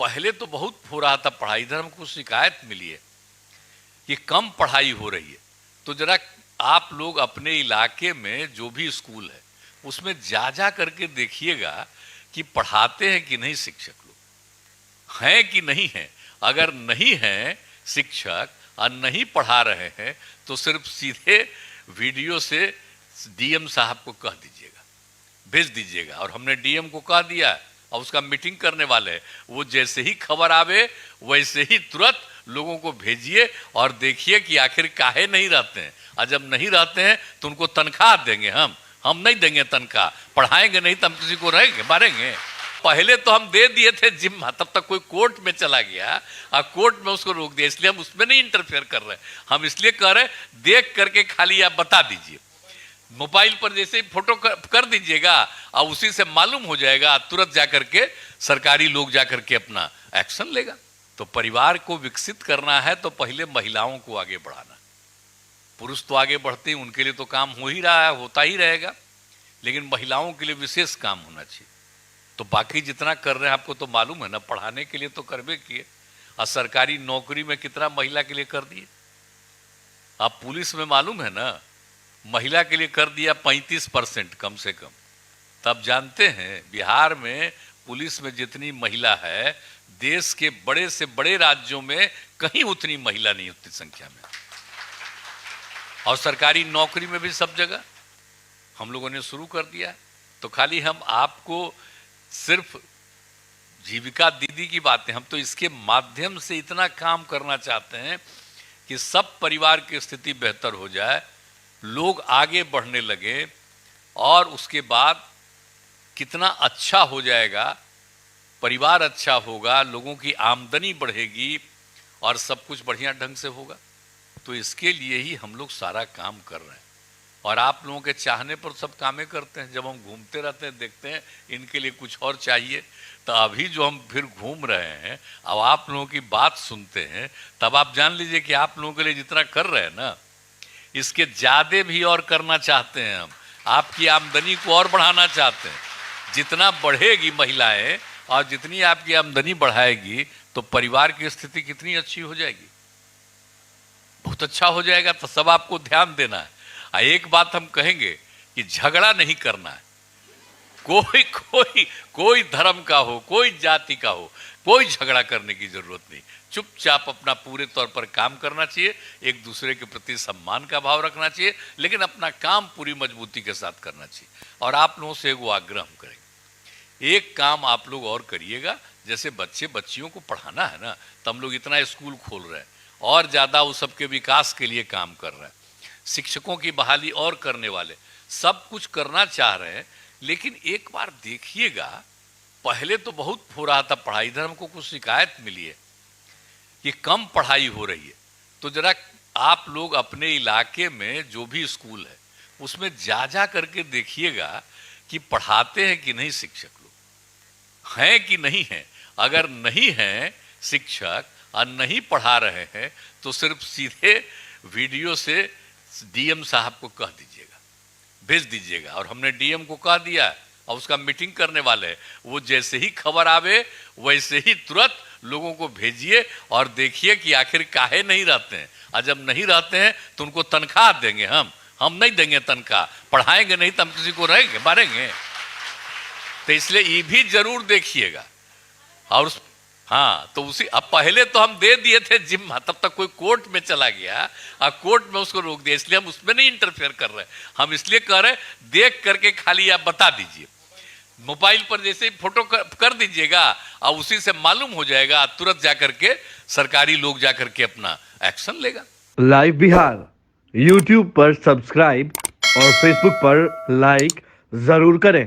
पहले तो बहुत हो रहा था पढ़ाई, इधर हमको शिकायत मिली है कि कम पढ़ाई हो रही है। तो जरा आप लोग अपने इलाके में जो भी स्कूल है उसमें जा करके देखिएगा कि पढ़ाते हैं कि नहीं शिक्षक लोग, हैं कि नहीं हैं। अगर नहीं हैं शिक्षक और नहीं पढ़ा रहे हैं तो सिर्फ सीधे वीडियो से डीएम साहब को कह दीजिएगा, भेज दीजिएगा। और हमने डीएम को कह दिया और उसका मीटिंग करने वाले हैं, वो जैसे ही खबर आवे वैसे ही तुरंत लोगों को भेजिए और देखिए कि आखिर काहे नहीं रहते हैं। और जब नहीं रहते हैं तो उनको तनख्वाह देंगे, हम नहीं देंगे तनख्वाह, पढ़ाएंगे नहीं तो हम किसी को रहेंगे मारेंगे। पहले तो हम दे दिए थे जिम्मा, तब तक कोई कोर्ट में चला गया और कोर्ट में उसको रोक दिया, इसलिए हम उसमें नहीं इंटरफेयर कर रहे। हम इसलिए कह रहे देख करके खाली आप बता दीजिए, मोबाइल पर जैसे ही फोटो कर दीजिएगा और उसी से मालूम हो जाएगा, तुरंत जाकर के सरकारी लोग जाकर के अपना एक्शन लेगा। तो परिवार को विकसित करना है तो पहले महिलाओं को आगे बढ़ाना। पुरुष तो आगे बढ़ते हैं, उनके लिए तो काम हो ही रहा है, होता ही रहेगा, लेकिन महिलाओं के लिए विशेष काम होना चाहिए। तो बाकी जितना कर रहे हैं आपको तो मालूम है ना, पढ़ाने के लिए तो करबे किए, और सरकारी नौकरी में कितना महिला के लिए कर दिए। आप पुलिस में मालूम है ना, महिला के लिए कर दिया 35% कम से कम। तब जानते हैं बिहार में पुलिस में जितनी महिला है, देश के बड़े से बड़े राज्यों में कहीं उतनी महिला नहीं उतनी संख्या में। और सरकारी नौकरी में भी सब जगह हम लोगों ने शुरू कर दिया है। तो खाली हम आपको सिर्फ जीविका दीदी की बातें, हम तो इसके माध्यम से इतना काम करना चाहते हैं कि सब परिवार की स्थिति बेहतर हो जाए, लोग आगे बढ़ने लगे, और उसके बाद कितना अच्छा हो जाएगा, परिवार अच्छा होगा, लोगों की आमदनी बढ़ेगी और सब कुछ बढ़िया ढंग से होगा। तो इसके लिए ही हम लोग सारा काम कर रहे हैं। और आप लोगों के चाहने पर सब कामें करते हैं। जब हम घूमते रहते हैं देखते हैं इनके लिए कुछ और चाहिए, तो अभी जो हम फिर घूम रहे हैं, अब आप लोगों की बात सुनते हैं, तब आप जान लीजिए कि आप लोगों के लिए जितना कर रहे हैं ना, इसके ज़्यादा भी और करना चाहते हैं हम। आपकी आमदनी को और बढ़ाना चाहते हैं। जितना बढ़ेगी महिलाएं और जितनी आपकी आमदनी बढ़ाएगी तो परिवार की स्थिति कितनी अच्छी हो जाएगी, बहुत अच्छा हो जाएगा। तो सब आपको ध्यान देना है। एक बात हम कहेंगे कि झगड़ा नहीं करना है। कोई कोई कोई धर्म का हो, कोई जाति का हो, कोई झगड़ा करने की जरूरत नहीं। चुपचाप अपना पूरे तौर पर काम करना चाहिए, एक दूसरे के प्रति सम्मान का भाव रखना चाहिए, लेकिन अपना काम पूरी मजबूती के साथ करना चाहिए। और आप लोगों से एगो आग्रह हम करेंगे, एक काम आप लोग और करिएगा। जैसे बच्चे बच्चियों को पढ़ाना है ना, तो हम लोग इतना स्कूल खोल रहे हैं और ज़्यादा उस सबके विकास के लिए काम कर रहे हैं, शिक्षकों की बहाली और करने वाले, सब कुछ करना चाह रहे हैं। लेकिन एक बार देखिएगा, पहले तो बहुत हो रहा था पढ़ाई, इधर हमको कुछ शिकायत मिली है कि कम पढ़ाई हो रही है। तो जरा आप लोग अपने इलाके में जो भी स्कूल है उसमें जा करके देखिएगा कि पढ़ाते हैं कि नहीं शिक्षक लोग, हैं कि नहीं हैं। अगर नहीं हैं शिक्षक और नहीं पढ़ा रहे हैं तो सिर्फ सीधे वीडियो से डीएम साहब को कह दीजिएगा, भेज दीजिएगा। और हमने डीएम को कह दिया और उसका मीटिंग करने वाले हैं, वो जैसे ही खबर आवे वैसे ही तुरंत लोगों को भेजिए और देखिए कि आखिर काहे नहीं रहते हैं। और जब नहीं रहते हैं तो उनको तनख्वाह देंगे, हम नहीं देंगे तनख्वाह, पढ़ाएंगे नहीं तो हम किसी को रहेंगे मारेंगे। तो इसलिए ये भी जरूर देखिएगा। और हाँ, तो उसी अब पहले तो हम दे दिए थे जिम्मा, तब तक कोई कोर्ट में चला गया और कोर्ट में उसको रोक दिया, इसलिए हम उसमें नहीं इंटरफेयर कर रहे। हम इसलिए कह रहे देख करके खाली आप बता दीजिए, मोबाइल पर जैसे ही फोटो कर दीजिएगा और उसी से मालूम हो जाएगा, तुरंत जाकर के सरकारी लोग जाकर के अपना एक्शन लेगा। लाइव बिहार यूट्यूब पर सब्सक्राइब और फेसबुक पर लाइक जरूर करें।